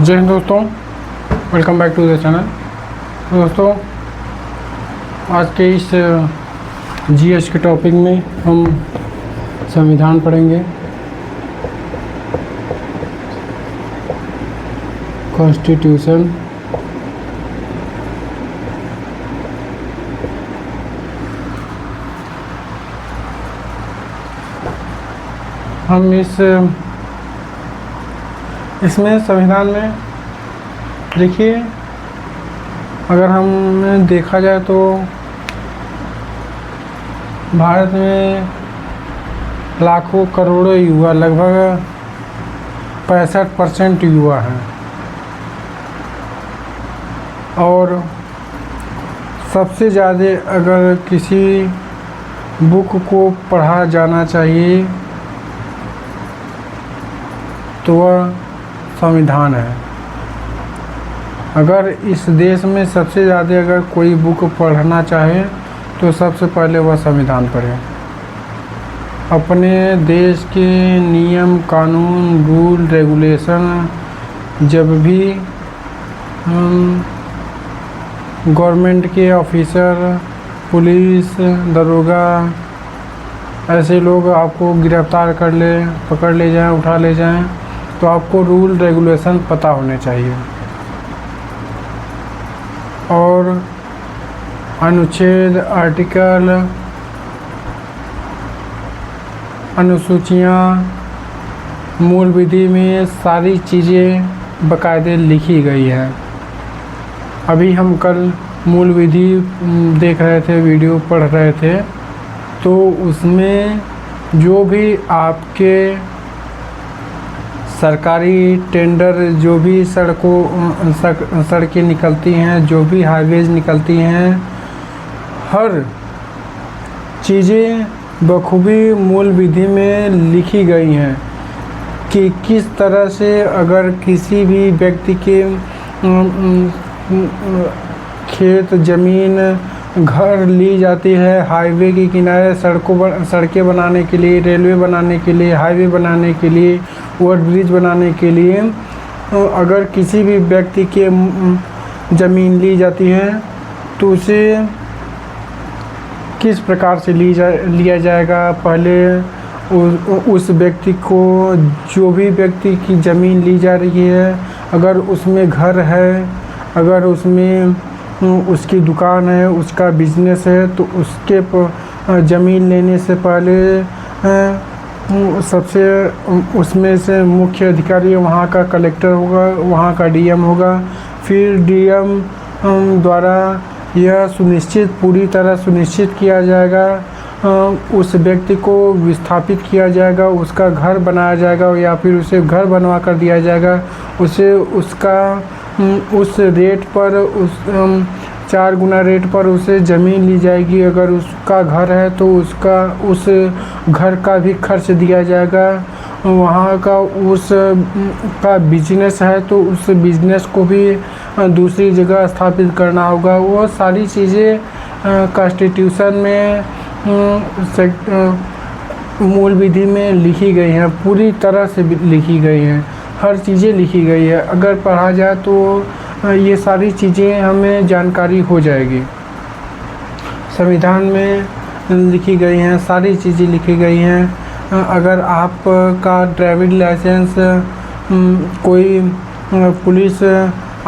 जय हिंद दोस्तों, welcome back to the channel. दोस्तों, आज के इस जीएस के टॉपिक में हम संविधान पढ़ेंगे। कॉन्स्टिट्यूशन, हम इसमें संविधान में देखिए, अगर हम देखा जाए तो भारत में लाखों करोड़ों युवा, लगभग 65% युवा हैं और सबसे ज़्यादा अगर किसी बुक को पढ़ा जाना चाहिए तो वह संविधान है। अगर इस देश में सबसे ज़्यादा अगर कोई बुक पढ़ना चाहे तो सबसे पहले वह संविधान पढ़े। अपने देश के नियम कानून रूल रेगुलेशन जब भी गवर्नमेंट के ऑफिसर, पुलिस, दरोगा ऐसे लोग आपको गिरफ्तार कर ले, पकड़ ले जाएं, उठा ले जाएं, तो आपको रूल रेगुलेशन पता होने चाहिए। और अनुच्छेद, आर्टिकल, अनुसूचियाँ, मूल विधि में सारी चीज़ें बाकायदे लिखी गई हैं। अभी हम कल मूल विधि देख रहे थे, वीडियो पढ़ रहे थे, तो उसमें जो भी आपके सरकारी टेंडर, जो भी सड़कें निकलती हैं, जो भी हाईवेज निकलती हैं, हर चीज़ें बखूबी मूल विधि में लिखी गई हैं कि किस तरह से अगर किसी भी व्यक्ति के खेत, ज़मीन, घर ली जाती है हाईवे के किनारे, सड़कें बनाने के लिए, रेलवे बनाने के लिए, हाईवे बनाने के लिए, ओवर ब्रिज बनाने के लिए, अगर किसी भी व्यक्ति के ज़मीन ली जाती है तो उसे किस प्रकार से लिया जाएगा। पहले उस व्यक्ति को, जो भी व्यक्ति की ज़मीन ली जा रही है, अगर उसमें घर है, अगर उसमें उसकी दुकान है, उसका बिजनेस है, तो उसके ज़मीन लेने से पहले सबसे उसमें से मुख्य अधिकारी वहाँ का कलेक्टर होगा, वहाँ का डीएम होगा। फिर डीएम द्वारा यह पूरी तरह सुनिश्चित किया जाएगा, उस व्यक्ति को विस्थापित किया जाएगा, उसका घर बनाया जाएगा या फिर उसे घर बनवा कर दिया जाएगा। उसे उस रेट पर, उस 4 गुना रेट पर उसे ज़मीन ली जाएगी। अगर उसका घर है तो उस घर का भी खर्च दिया जाएगा। वहाँ का का बिजनेस है तो उस बिजनेस को भी दूसरी जगह स्थापित करना होगा। वो सारी चीज़ें कॉन्स्टिट्यूशन में मूल विधि में लिखी गई हैं, पूरी तरह से लिखी गई हैं, हर चीज़ें लिखी गई है। अगर पढ़ा जाए तो ये सारी चीज़ें हमें जानकारी हो जाएगी। संविधान में लिखी गई हैं, सारी चीज़ें लिखी गई हैं। अगर आपका ड्राइविंग लाइसेंस, कोई पुलिस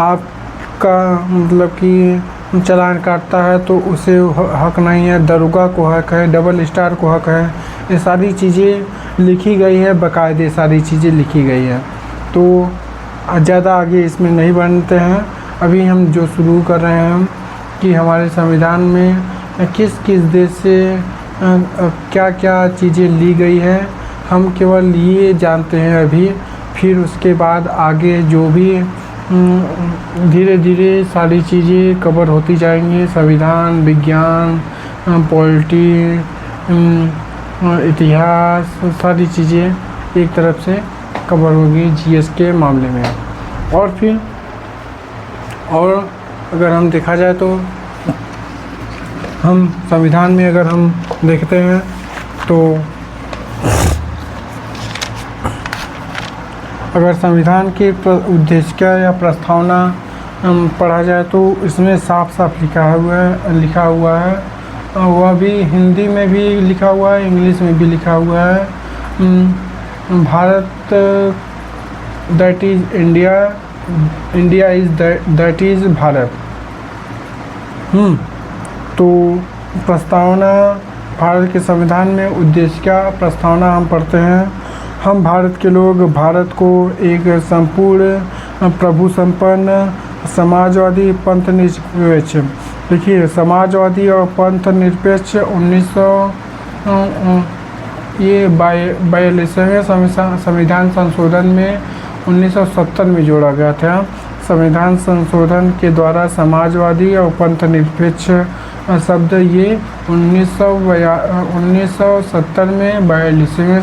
आपका मतलब कि चालान काटता है तो उसे हक नहीं है, दरोगा को हक है, डबल स्टार को हक है। ये सारी चीज़ें लिखी गई हैं, बाकायदे सारी चीज़ें लिखी गई हैं। तो ज़्यादा आगे इसमें नहीं बढ़ते हैं। अभी हम जो शुरू कर रहे हैं कि हमारे संविधान में किस किस देश से क्या क्या चीज़ें ली गई है, हम केवल ये जानते हैं अभी। फिर उसके बाद आगे जो भी धीरे धीरे सारी चीज़ें कवर होती जाएंगी। संविधान, विज्ञान, पॉलिटी, इतिहास, सारी चीज़ें एक तरफ से कवर होगी जीएस के मामले में। और अगर हम देखा जाए तो हम संविधान में अगर हम देखते हैं तो अगर संविधान के उद्देश्य या प्रस्तावना पढ़ा जाए तो इसमें साफ साफ लिखा हुआ है। वह भी हिंदी में भी लिखा हुआ है, इंग्लिश में भी लिखा हुआ है। Bharat that is India, India is that is Bharat. तो प्रस्तावना, भारत के संविधान में उद्देश्य क्या प्रस्तावना हम पढ़ते हैं। हम भारत के लोग भारत को एक संपूर्ण प्रभु संपन्न समाजवादी पंथ निरपेक्ष, देखिए समाजवादी और पंथ निरपेक्ष 42वें संविधान संशोधन में 1970 में जोड़ा गया था। संविधान संशोधन के द्वारा समाजवादी और पंथ निरपेक्ष शब्द ये 1970 में 42वें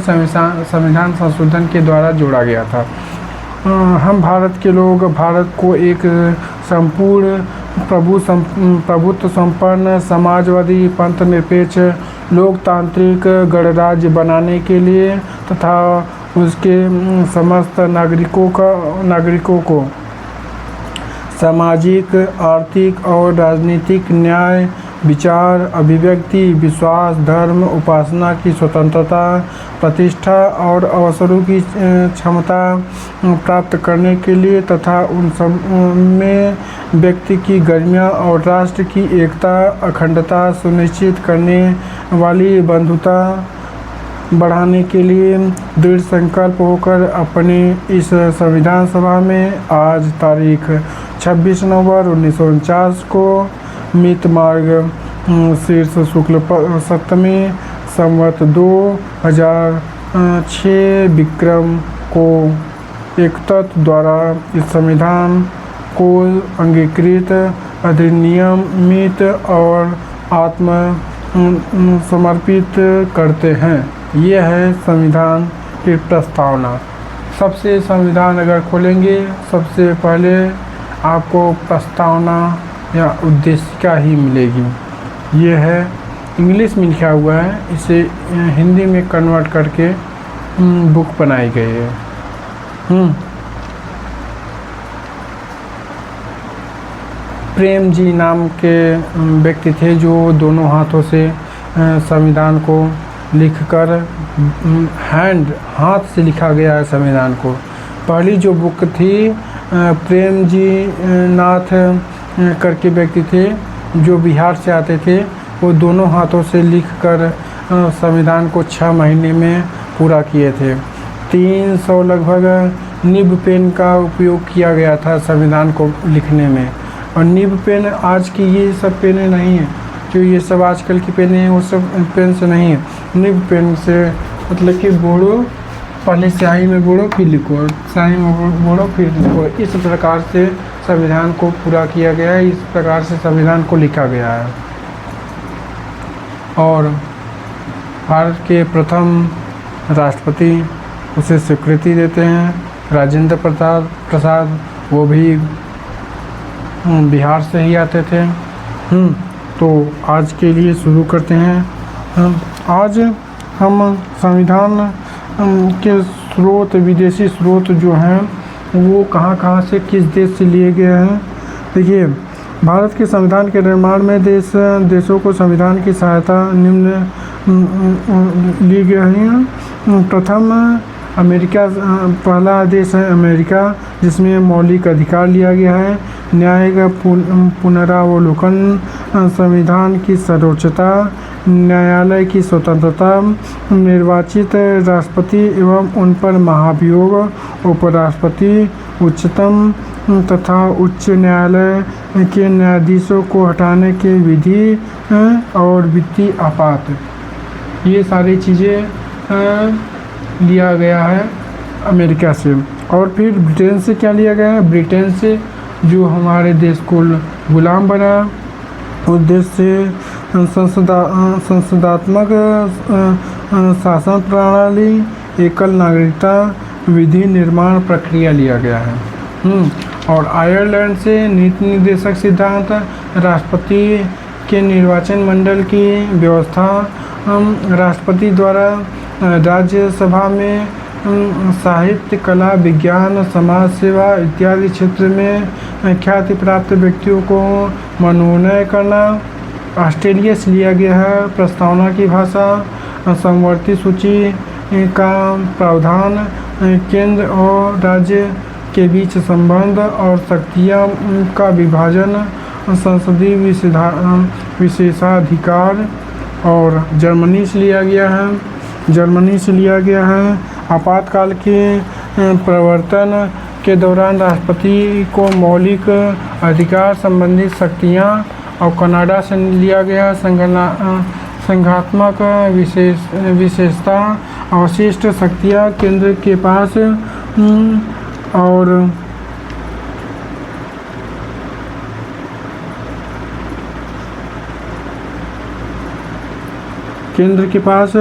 संविधान संशोधन के द्वारा जोड़ा गया था। हम भारत के लोग भारत को एक संपूर्ण प्रभुत्व संपन्न समाजवादी पंथ निरपेक्ष लोकतांत्रिक गणराज्य बनाने के लिए तथा उसके समस्त नागरिकों को सामाजिक, आर्थिक और राजनीतिक न्याय, विचार, अभिव्यक्ति, विश्वास, धर्म, उपासना की स्वतंत्रता, प्रतिष्ठा और अवसरों की क्षमता प्राप्त करने के लिए तथा उन सब में व्यक्ति की गरिमा और राष्ट्र की एकता, अखंडता सुनिश्चित करने वाली बंधुता बढ़ाने के लिए दृढ़ संकल्प होकर अपने इस संविधान सभा में आज तारीख 26 नवंबर 1949 को मित मार्ग शीर्ष शुक्ल सप्तमी संवत 2006 विक्रम को एकतत्व द्वारा इस संविधान को अंगीकृत, अधिनियमित और आत्म समर्पित करते हैं। यह है संविधान की प्रस्तावना। सबसे संविधान अगर खोलेंगे सबसे पहले आपको प्रस्तावना या उद्देशिका ही मिलेगी। ये है, इंग्लिश में लिखा हुआ है, इसे हिंदी में कन्वर्ट करके बुक बनाई गई है। प्रेम जी नाम के व्यक्ति थे जो दोनों हाथों से संविधान को लिखकर हाथ से लिखा गया है संविधान को। पहली जो बुक थी प्रेम जी नाथ करके व्यक्ति थे जो बिहार से आते थे, वो दोनों हाथों से लिखकर संविधान को 6 महीने में पूरा किए थे। 300 लगभग निब पेन का उपयोग किया गया था संविधान को लिखने में। और निब पेन आज की ये सब पेनें नहीं है, जो ये सब आजकल की पेनें हैं वो सब पेन से नहीं है। निब पेन से मतलब कि बोड़ो, पहले स्याही में बोड़ो फिर लिखो, स्याही में बोड़ो फिर लिखो, इस प्रकार से संविधान को पूरा किया गया है, इस प्रकार से संविधान को लिखा गया है। और भारत के प्रथम राष्ट्रपति उसे स्वीकृति देते हैं, राजेंद्र प्रसाद, वो भी बिहार से ही आते थे। तो आज के लिए शुरू करते हैं। आज हम संविधान के स्रोत, विदेशी स्रोत जो हैं वो कहाँ से किस देश से लिए गए हैं। देखिए, भारत के संविधान के निर्माण में देशों को संविधान की सहायता निम्न ली गई है। प्रथम अमेरिका, पहला देश है अमेरिका, जिसमें मौलिक अधिकार लिया गया है, न्यायिक पुनरावलोकन, संविधान की सर्वोच्चता, न्यायालय की स्वतंत्रता, निर्वाचित राष्ट्रपति एवं उन पर महाभियोग, उपराष्ट्रपति, उच्चतम तथा उच्च न्यायालय के न्यायाधीशों को हटाने के विधि और वित्तीय आपात, ये सारी चीज़ें लिया गया है अमेरिका से। और फिर ब्रिटेन से क्या लिया गया है, ब्रिटेन से जो हमारे देश को गुलाम बना, उस देश से संसदात्मक शासन प्रणाली, एकल नागरिकता, विधि निर्माण प्रक्रिया लिया गया है। और आयरलैंड से नीति निर्देशक सिद्धांत, राष्ट्रपति के निर्वाचन मंडल की व्यवस्था, राष्ट्रपति द्वारा राज्यसभा में साहित्य, कला, विज्ञान, समाज सेवा इत्यादि क्षेत्र में ख्याति प्राप्त व्यक्तियों को मनोनयन करना। ऑस्ट्रेलिया से लिया गया है। प्रस्तावना की भाषा समवर्ती सूची का प्रावधान, केंद्र और राज्य के बीच संबंध और शक्तियाँ का विभाजन, संसदीय विशेषाधिकार। और जर्मनी से लिया गया है। आपातकाल के प्रवर्तन के दौरान राष्ट्रपति को मौलिक अधिकार संबंधी शक्तियाँ। और कनाडा से लिया गया संघात्मक विशेषता, अवशिष्ट शक्तियाँ केंद्र के पास। और केंद्र के पास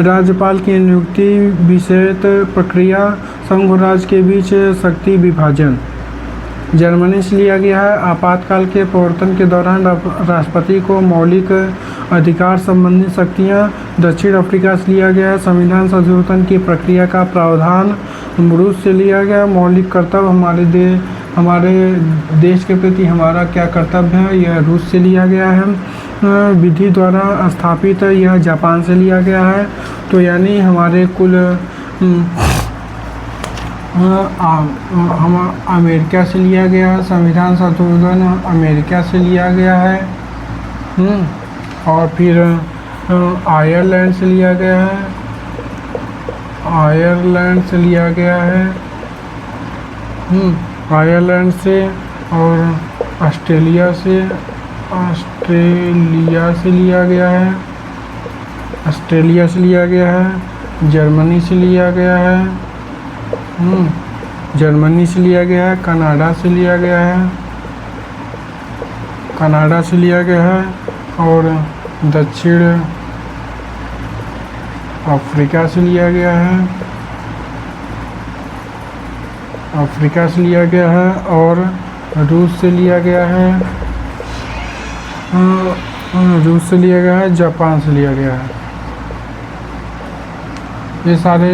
राज्यपाल की नियुक्ति, विषयत प्रक्रिया, संघ और राज्य के बीच शक्ति विभाजन। जर्मनी से लिया गया है। आपातकाल के प्रवर्तन के दौरान राष्ट्रपति को मौलिक अधिकार संबंधी शक्तियाँ। दक्षिण अफ्रीका से लिया गया है। संविधान संशोधन की प्रक्रिया का प्रावधान। रूस से लिया गया। मौलिक कर्तव्य, हमारे देश के प्रति हमारा क्या कर्तव्य है, यह रूस से लिया गया है। विधि द्वारा स्थापित, यह जापान से लिया गया है। तो यानी हमारे कुल हम अमेरिका से लिया गया है। संविधान संशोधन अमेरिका से लिया गया है। और फिर आयरलैंड से लिया गया है। आयरलैंड से और ऑस्ट्रेलिया से लिया गया है। जर्मनी से लिया गया है। कनाडा से लिया गया है। और दक्षिण अफ्रीका से लिया गया है। और रूस से लिया गया है। जापान से लिया गया है। ये सारे,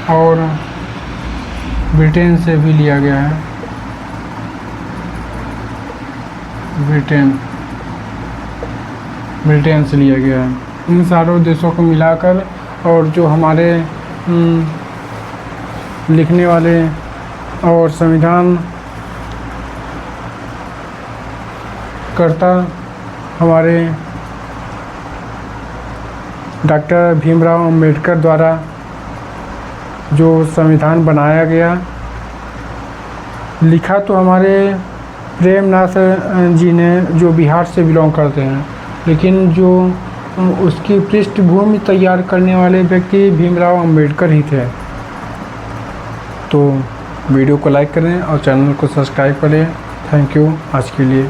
और ब्रिटेन से भी लिया गया है। ब्रिटेन से लिया गया है। इन सारों देशों को मिलाकर, और जो हमारे लिखने वाले और संविधान कर्ता हमारे डॉक्टर भीमराव अंबेडकर द्वारा जो संविधान बनाया गया, लिखा तो हमारे प्रेमनाथ जी ने, जो बिहार से बिलोंग करते हैं, लेकिन जो उसकी पृष्ठभूमि तैयार करने वाले व्यक्ति भीमराव अंबेडकर ही थे। तो वीडियो को लाइक करें और चैनल को सब्सक्राइब करें। थैंक यू आज के लिए।